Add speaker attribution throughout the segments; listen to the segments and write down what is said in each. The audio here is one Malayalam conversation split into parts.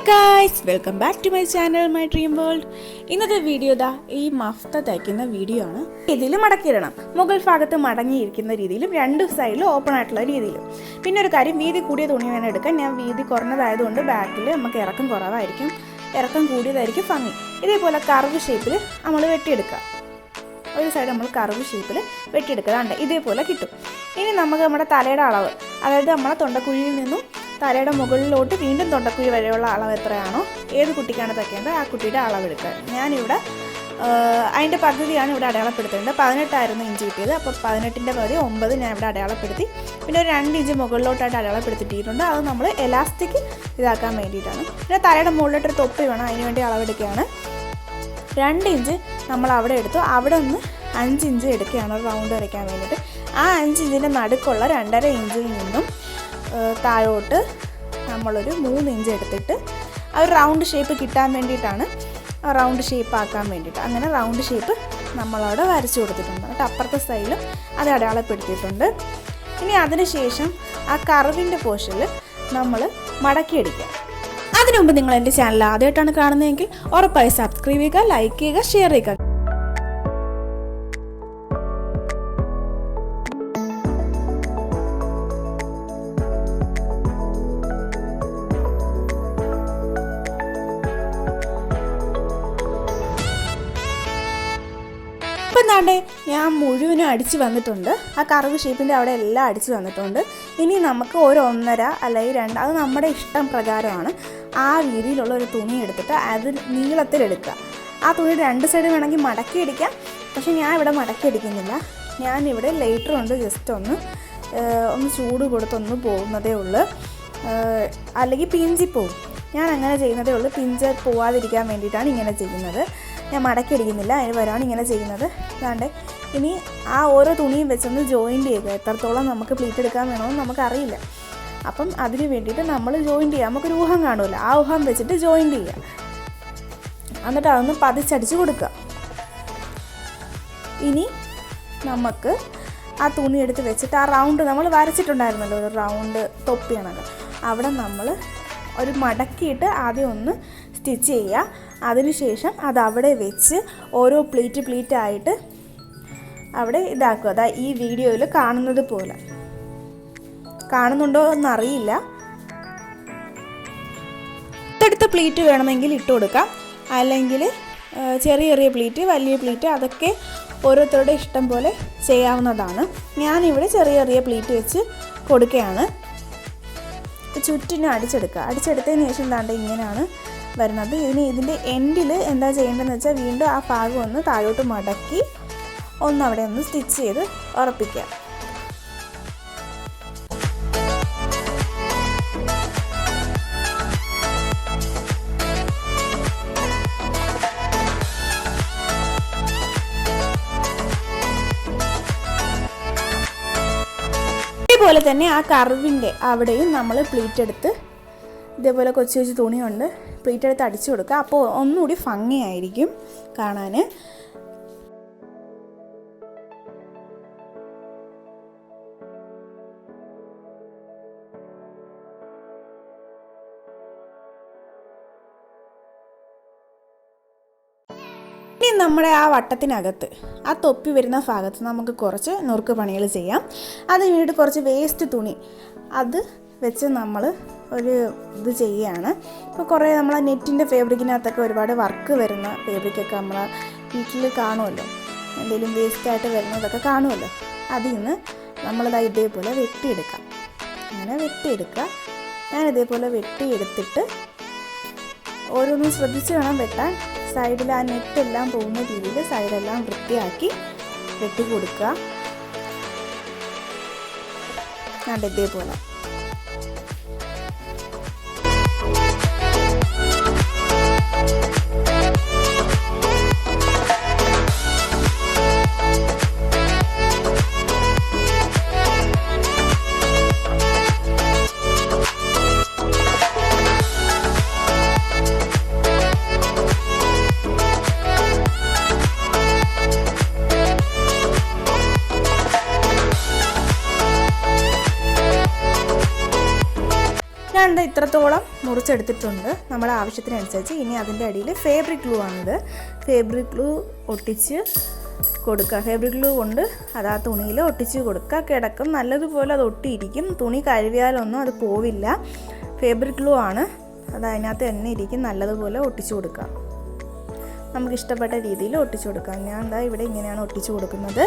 Speaker 1: guys, welcome back to my channel, my dream world. ഇന്നത്തെ വീഡിയോ ഈ മഫ്ത തയ്ക്കുന്ന വീഡിയോ ആണ്. ഇതിൽ മടക്കിയിടണം. മുകൾ ഭാഗത്ത് മടങ്ങിയിരിക്കുന്ന രീതിയിലും രണ്ട് സൈഡിലും ഓപ്പൺ ആയിട്ടുള്ള രീതിയിലും. പിന്നെ ഒരു കാര്യം, വീതി കൂടിയ തുണി വേണം എടുക്കാൻ. ഞാൻ വീതി കുറഞ്ഞതായതുകൊണ്ട് ബാക്കിൽ നമുക്ക് ഇറക്കം കുറവായിരിക്കും, ഇറക്കം കൂടിയതായിരിക്കും ഭംഗി. ഇതേപോലെ കർവ് ഷേപ്പിൽ നമ്മൾ വെട്ടിയെടുക്കുക. ഒരു സൈഡ് നമ്മൾ കർവ് ഷേപ്പിൽ വെട്ടിയെടുക്കുക. ഇതേപോലെ കിട്ടും. ഇനി നമുക്ക് നമ്മുടെ തലയുടെ അളവ്, അതായത് നമ്മളെ തൊണ്ടക്കുഴിയിൽ നിന്നും തലയുടെ മുകളിലോട്ട് വീണ്ടും തൊണ്ടക്കുഴി വരെയുള്ള അളവ് എത്രയാണോ, ഏത് കുട്ടിക്കാണ് തയ്ക്കേണ്ടത് ആ കുട്ടിയുടെ അളവെടുക്കുക. ഞാനിവിടെ അതിൻ്റെ പകുതിയാണ് ഇവിടെ അടയാളപ്പെടുത്തേണ്ടത്. 18 ഇഞ്ച് കിട്ടിയത്. അപ്പോൾ 18ൻ്റെ പകുതി 9 ഞാൻ ഇവിടെ അടയാളപ്പെടുത്തി. പിന്നെ ഒരു 2 ഇഞ്ച് മുകളിലോട്ടായിട്ട് അടയാളപ്പെടുത്തിയിട്ടുണ്ട്. അത് നമ്മൾ എലാസ്റ്റിക് ഇതാക്കാൻ വേണ്ടിയിട്ടാണ്. പിന്നെ തലയുടെ മുകളിലോട്ടൊരു തൊപ്പി വേണം, അതിന് വേണ്ടി അളവെടുക്കുകയാണ്. 2 ഇഞ്ച് നമ്മൾ അവിടെ എടുത്തു. അവിടെ നിന്ന് 5 ഇഞ്ച് എടുക്കുകയാണ് റൗണ്ട് വരയ്ക്കാൻ വേണ്ടിയിട്ട്. ആ 5 ഇഞ്ചിൻ്റെ നടുക്കുള്ള 2.5 ഇഞ്ചിൽ നിന്നും താഴോട്ട് നമ്മളൊരു 3 ഇഞ്ച് എടുത്തിട്ട് ആ ഒരു റൗണ്ട് ഷേപ്പ് കിട്ടാൻ വേണ്ടിയിട്ടാണ്, റൗണ്ട് ഷേപ്പ് ആക്കാൻ വേണ്ടിയിട്ട്. അങ്ങനെ റൗണ്ട് ഷേപ്പ് നമ്മളവിടെ വരച്ചു കൊടുത്തിട്ടുണ്ട്. എന്നിട്ട് അപ്പുറത്തെ സൈഡിലും അത് അടയാളപ്പെടുത്തിയിട്ടുണ്ട്. ഇനി അതിന് ശേഷം ആ കർവിൻ്റെ പോർഷനിൽ നമ്മൾ മടക്കിയെടുക്കുക. അതിനു മുമ്പ് നിങ്ങൾ എൻ്റെ ചാനൽ ആദ്യമായിട്ടാണ് കാണുന്നതെങ്കിൽ ഉറപ്പായി സബ്സ്ക്രൈബ് ചെയ്യുക, ലൈക്ക് ചെയ്യുക, ഷെയർ ചെയ്യുക. ഇപ്പം എന്താണ്ടേ ഞാൻ മുഴുവനും അടിച്ച് വന്നിട്ടുണ്ട്. ആ കർവ് ഷേപ്പിൻ്റെ അവിടെ എല്ലാം അടിച്ച് വന്നിട്ടുണ്ട്. ഇനി നമുക്ക് ഒരു 1.5 അല്ലെങ്കിൽ 2, അത് നമ്മുടെ ഇഷ്ടം പ്രകാരമാണ്. ആ രീതിയിലുള്ള ഒരു തുണി എടുത്തിട്ട് അത് നീളത്തിലെടുക്കുക. ആ തുണി 2 സൈഡ് വേണമെങ്കിൽ മടക്കി അടിക്കാം. പക്ഷേ ഞാൻ ഇവിടെ മടക്കി അടിക്കുന്നില്ല. ഞാനിവിടെ ലൈറ്റർ കൊണ്ട് ജസ്റ്റ് ഒന്ന് ചൂട് കൊടുത്തൊന്ന് പോകുന്നതേ ഉള്ളൂ, അല്ലെങ്കിൽ പിഞ്ചി പോവും. ഞാൻ അങ്ങനെ ചെയ്യുന്നതേ ഉള്ളൂ. പിഞ്ച് പോവാതിരിക്കാൻ വേണ്ടിയിട്ടാണ് ഇങ്ങനെ ചെയ്യുന്നത്. ഞാൻ മടക്കി അടിക്കുന്നില്ല, അതിന് വരാണ് ഇങ്ങനെ ചെയ്യുന്നത്. അതാണ്ട് ഇനി ആ ഓരോ തുണിയും വെച്ചൊന്ന് ജോയിൻറ്റ് ചെയ്യുക. എത്രത്തോളം നമുക്ക് പ്ലീറ്റ് എടുക്കാൻ വേണമെന്ന് നമുക്കറിയില്ല. അപ്പം അതിന് വേണ്ടിയിട്ട് നമ്മൾ ജോയിൻറ്റ് ചെയ്യുക. നമുക്കൊരു ഊഹം കാണുമല്ലോ, ആ ഊഹം വെച്ചിട്ട് ജോയിൻറ്റ് ചെയ്യുക. എന്നിട്ട് അതൊന്ന് പതിച്ചടിച്ച് കൊടുക്കുക. ഇനി നമുക്ക് ആ തുണി എടുത്ത് വെച്ചിട്ട് ആ റൗണ്ട് നമ്മൾ വരച്ചിട്ടുണ്ടായിരുന്നല്ലോ, ഒരു റൗണ്ട് തൊപ്പിയാണല്ലോ, അവിടെ നമ്മൾ ഒരു മടക്കിയിട്ട് ആദ്യം ഒന്ന് സ്റ്റിച്ച് ചെയ്യുക. അതിനുശേഷം അതവിടെ വെച്ച് ഓരോ പ്ലീറ്റ് ആയിട്ട് അവിടെ ഇതാക്കുക. അതാ ഈ വീഡിയോയിൽ കാണുന്നത് പോലെ. കാണുന്നുണ്ടോ എന്നറിയില്ല. അടുത്ത പ്ലീറ്റ് വേണമെങ്കിൽ ഇട്ട് കൊടുക്കാം, അല്ലെങ്കിൽ ചെറിയ ചെറിയ പ്ലീറ്റ്, വലിയ പ്ലീറ്റ്, അതൊക്കെ ഓരോരുത്തരുടെ ഇഷ്ടം പോലെ ചെയ്യാവുന്നതാണ്. ഞാനിവിടെ ചെറിയ ചെറിയ പ്ലീറ്റ് വെച്ച് കൊടുക്കുകയാണ്. ചുറ്റിനും അടിച്ചെടുക്കുക. അടിച്ചെടുത്തതിന് ശേഷം എന്താണ്ട് ഇങ്ങനെയാണ് വരുന്നത്. ഇതിൻ്റെ എൻഡിൽ എന്താ ചെയ്യേണ്ടതെന്ന് വെച്ചാൽ വീണ്ടും ആ ഭാഗം ഒന്ന് താഴോട്ട് മടക്കി അവിടെ ഒന്ന് സ്റ്റിച്ച് ചെയ്ത് ഉറപ്പിക്കുക. ഇതേപോലെ തന്നെ ആ കർവിൻ്റെ അവിടെയും നമ്മൾ പ്ലീറ്റ് എടുത്ത് ഇതേപോലെ കൊച്ചു കൊച്ചു തുണിയുണ്ട്, പ്ലീറ്റ് എടുത്ത് അടിച്ചു കൊടുക്കുക. അപ്പോൾ ഒന്നുകൂടി ഭംഗിയായിരിക്കും കാണാൻ. ഇനി നമ്മുടെ ആ വട്ടത്തിനകത്ത് ആ തൊപ്പി വരുന്ന ഭാഗത്ത് നമുക്ക് കുറച്ച് നുറുക്ക് പണികൾ ചെയ്യാം. അതിന് വേണ്ടിയിട്ട് കുറച്ച് വേസ്റ്റ് തുണി അത് വെച്ച് നമ്മൾ ഒരു ഇത് ചെയ്യുകയാണ്. ഇപ്പോൾ കുറേ നമ്മളെ നെറ്റിൻ്റെ ഫാബ്രിക്കിനകത്തൊക്കെ ഒരുപാട് വർക്ക് വരുന്ന ഫാബ്രിക്കൊക്കെ നമ്മളെ വീട്ടിൽ കാണുമല്ലോ, എന്തെങ്കിലും വേസ്റ്റായിട്ട് വരുന്നതൊക്കെ കാണുമല്ലോ. അതിൽ നിന്ന് നമ്മളിത് ഇതേപോലെ വെട്ടിയെടുക്കാം. അങ്ങനെ വെട്ടിയെടുക്കുക. ഞാനിതേപോലെ വെട്ടിയെടുത്തിട്ട് ഓരോന്നും ശ്രദ്ധിച്ച് വേണം വെട്ടാൻ. സൈഡിൽ ആ നെറ്റെല്ലാം പോകുന്ന രീതിയിൽ സൈഡെല്ലാം വൃത്തിയാക്കി വെട്ടി കൊടുക്കുക. ഇതേപോലെ ഇത്രത്തോളം മുറിച്ചെടുത്തിട്ടുണ്ട് നമ്മുടെ ആവശ്യത്തിനനുസരിച്ച്. ഇനി അതിൻ്റെ അടിയിൽ ഫാബ്രിക് ഗ്ലൂ ആണിത്. ഫാബ്രിക് ഗ്ലൂ ഒട്ടിച്ച് കൊടുക്കുക. ഫാബ്രിക് ഗ്ലൂ കൊണ്ട് അത് ആ തുണിയിൽ ഒട്ടിച്ച് കൊടുക്കുക. കിടക്കും, നല്ലതുപോലെ അത് ഒട്ടിയിരിക്കും. തുണി കഴുകിയാലൊന്നും അത് പോവില്ല. ഫാബ്രിക് ഗ്ലൂ ആണ്, അത് അതിനകത്ത് തന്നെ ഇരിക്കും. നല്ലതുപോലെ ഒട്ടിച്ചു കൊടുക്കുക. നമുക്ക് ഇഷ്ടപ്പെട്ട രീതിയിൽ ഒട്ടിച്ചു കൊടുക്കാം. ഞാൻ ദാ ഇവിടെ ഇങ്ങനെയാണ് ഒട്ടിച്ചു കൊടുക്കുന്നത്.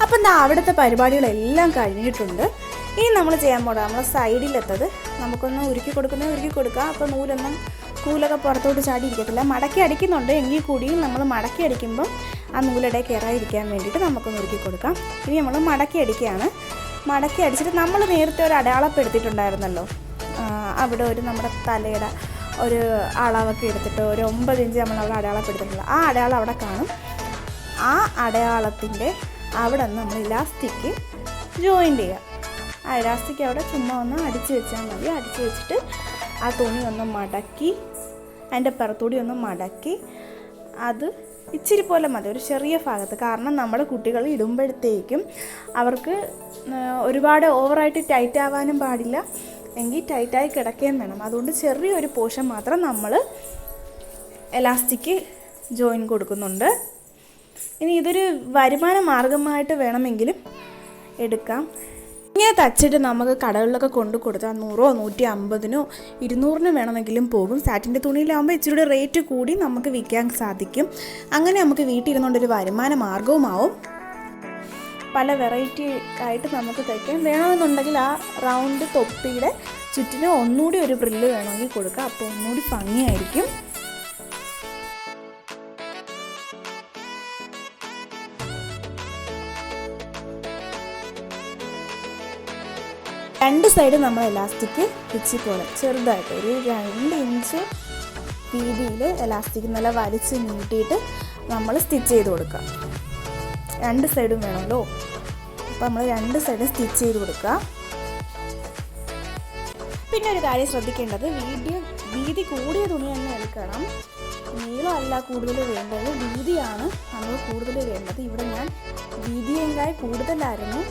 Speaker 1: അപ്പം അവിടുത്തെ പരിപാടികളെല്ലാം കഴിഞ്ഞിട്ടുണ്ട്. ഇനി നമ്മൾ ചെയ്യാൻ പോകണം, നമ്മൾ സൈഡിലെത്തത് നമുക്കൊന്ന് ഉരുക്കി കൊടുക്കാം. അപ്പോൾ നൂലൊക്കെ പുറത്തോട്ട് ചാടി ഇരിക്കത്തില്ല. മടക്കി അടിക്കുന്നുണ്ട് എങ്കിൽ കൂടിയും നമ്മൾ മടക്കി അടിക്കുമ്പം ആ നൂലിടെ കയറാതിരിക്കാൻ വേണ്ടിയിട്ട് നമുക്കൊന്ന് ഉരുക്കി കൊടുക്കാം. ഇനി നമ്മൾ മടക്കി അടിക്കുകയാണ്. മടക്കി അടിച്ചിട്ട് നമ്മൾ നേരത്തെ ഒരു അടയാളപ്പെടുത്തിയിട്ടുണ്ടായിരുന്നല്ലോ, അവിടെ ഒരു നമ്മുടെ തലയുടെ ഒരു അളവൊക്കെ എടുത്തിട്ട് ഒരു 9 ഇഞ്ച് നമ്മൾ അവിടെ അടയാളപ്പെടുത്തിയിട്ടുള്ള ആ അടയാളം അവിടെ കാണും. ആ അടയാളത്തിൻ്റെ അവിടെ നിന്ന് നമ്മൾ ഇലാസ്റ്റിക് ജോയിൻ്റ് ചെയ്യുക. ആ ഇലാസ്റ്റിക് അവിടെ ചുമ്മാ ഒന്ന് അടിച്ച് വെച്ചാൽ മതി. അടിച്ച് വെച്ചിട്ട് ആ തുണി ഒന്ന് മടക്കി അതിൻ്റെ പുറത്തൂടി ഒന്ന് മടക്കി അത് ഇച്ചിരി പോലെ മതി, ഒരു ചെറിയ ഭാഗത്ത്. കാരണം നമ്മുടെ കുട്ടികൾ ഇടുമ്പോഴത്തേക്കും അവർക്ക് ഒരുപാട് ഓവറായിട്ട് ടൈറ്റ് ആവാനും പാടില്ല, എങ്കിൽ ടൈറ്റായി കിടക്കുകയും വേണം. അതുകൊണ്ട് ചെറിയൊരു പോർഷൻ മാത്രം നമ്മൾ എലാസ്റ്റിക് ജോയിൻ കൊടുക്കുന്നുണ്ട്. ഇനി ഇതൊരു വരുമാന മാർഗമായിട്ട് വേണമെങ്കിലും എടുക്കാം. ഇങ്ങനെ തച്ചിട്ട് നമുക്ക് കടകളിലൊക്കെ കൊണ്ടു കൊടുത്താൽ 100, 150, 200 വേണമെങ്കിലും പോകും. സാറ്റിൻ്റെ തുണിയിലാകുമ്പോൾ ഇച്ചിരി റേറ്റ് കൂടി നമുക്ക് വിൽക്കാൻ സാധിക്കും. അങ്ങനെ നമുക്ക് വീട്ടിലിരുന്നുകൊണ്ടൊരു വരുമാന മാർഗവുമാവും. പല വെറൈറ്റി ആയിട്ട് നമുക്ക് തയ്ക്കാൻ വേണമെന്നുണ്ടെങ്കിൽ ആ റൗണ്ട് തൊപ്പിയുടെ ചുറ്റിനും ഒന്നുകൂടി ഒരു ഫ്രില്ല് വേണമെങ്കിൽ കൊടുക്കാം. അപ്പോൾ ഒന്നുകൂടി ഭംഗിയായിരിക്കും. രണ്ട് സൈഡ് നമ്മൾ എലാസ്റ്റിക് പിച്ചി പോലെ ചെറുതായിട്ട് ഒരു 2 ഇഞ്ച് വീതിയിൽ എലാസ്റ്റിക് നല്ല വലിച്ച് നീട്ടിയിട്ട് നമ്മൾ സ്റ്റിച്ച് ചെയ്ത് കൊടുക്കുക. 2 സൈഡും വേണമല്ലോ, അപ്പോൾ നമ്മൾ 2 സൈഡും സ്റ്റിച്ച് ചെയ്ത് കൊടുക്കുക. പിന്നെ ഒരു കാര്യം ശ്രദ്ധിക്കേണ്ടത്, വീതി കൂടിയ തുണി തന്നെ എടുക്കണം. നീളമല്ല കൂടുതൽ വേണ്ടത്, വീതിയാണ് നമ്മൾ കൂടുതൽ വേണ്ടത്. ഇവിടെ ഞാൻ വീതിയേക്കാൾ കൂടുതലായിരുന്നു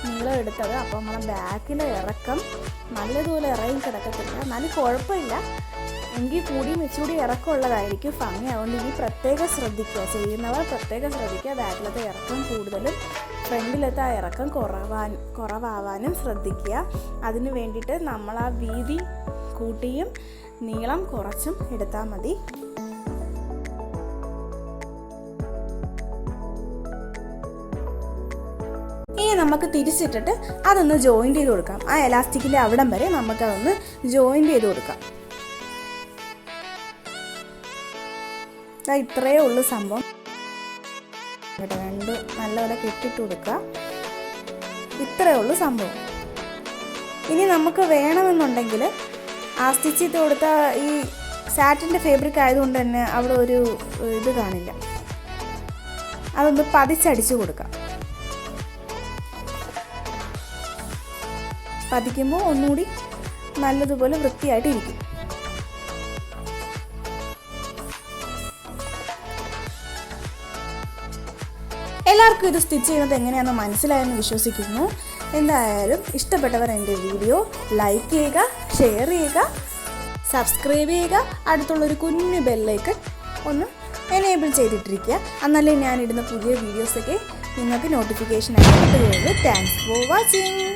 Speaker 1: നീളം എടുത്തത്. അപ്പോൾ നമ്മളെ ബാക്കിലെ ഇറക്കം നല്ലതുപോലെ ഇറങ്ങി കിടക്കത്തില്ല. എന്നാലും കുഴപ്പമില്ല, എങ്കിൽ കൂടിയും ഇച്ചിരി ഇറക്കമുള്ളതായിരിക്കും ഭംഗി. അതുകൊണ്ട് ഇനി പ്രത്യേകം ശ്രദ്ധിക്കുക, ചെയ്യുന്നവർ പ്രത്യേകം ശ്രദ്ധിക്കുക. ബാക്കിലത്തെ ഇറക്കം കൂടുതലും ഫ്രണ്ടിലത്തെ ആ ഇറക്കം കുറവാവാനും ശ്രദ്ധിക്കുക. അതിന് വേണ്ടിയിട്ട് നമ്മൾ ആ വീതി കൂട്ടിയും നീളം കുറച്ചും എടുത്താൽ മതി. ഇനി നമുക്ക് തിരിച്ചിട്ടിട്ട് അതൊന്ന് ജോയിൻ്റ് ചെയ്ത് കൊടുക്കാം. ആ എലാസ്റ്റിക്കിൻ്റെ അവിടം വരെ നമുക്കതൊന്ന് ജോയിൻ്റ് ചെയ്ത് കൊടുക്കാം. ഇത്രയേ ഉള്ളൂ സംഭവം. രണ്ട് നല്ലപോലെ കെട്ടിട്ട് കൊടുക്കുക. ഇത്രയേ ഉള്ളൂ സംഭവം. ഇനി നമുക്ക് വേണമെന്നുണ്ടെങ്കിൽ ആ സ്റ്റിച്ച് ചെയ്ത് കൊടുത്ത ഈ സാറ്റിൻ്റെ ഫാബ്രിക് ആയതുകൊണ്ട് തന്നെ അവിടെ ഒരു ഇത് കാണില്ല, അതൊന്ന് പതിച്ചടിച്ച് കൊടുക്കാം. പതിക്കുമ്പോൾ ഒന്നുകൂടി നല്ലതുപോലെ വൃത്തിയായിട്ട് ഇരിക്കും. എല്ലാവർക്കും ഇത് സ്റ്റിച്ച് ചെയ്യുന്നത് എങ്ങനെയാണെന്ന് മനസ്സിലായെന്ന് വിശ്വസിക്കുന്നു. എന്തായാലും ഇഷ്ടപ്പെട്ടവർ എൻ്റെ വീഡിയോ ലൈക്ക് ചെയ്യുക, ഷെയർ ചെയ്യുക, സബ്സ്ക്രൈബ് ചെയ്യുക, അടുത്തുള്ളൊരു കുഞ്ഞു ബെല്ലൈക്കൺ ഒന്ന് എനേബിൾ ചെയ്തിട്ടിരിക്കുക. എന്നാലേ ഞാനിടുന്ന പുതിയ വീഡിയോസൊക്കെ നിങ്ങൾക്ക് നോട്ടിഫിക്കേഷനായിട്ട് കിട്ടുകയുള്ളൂ. Thanks for watching.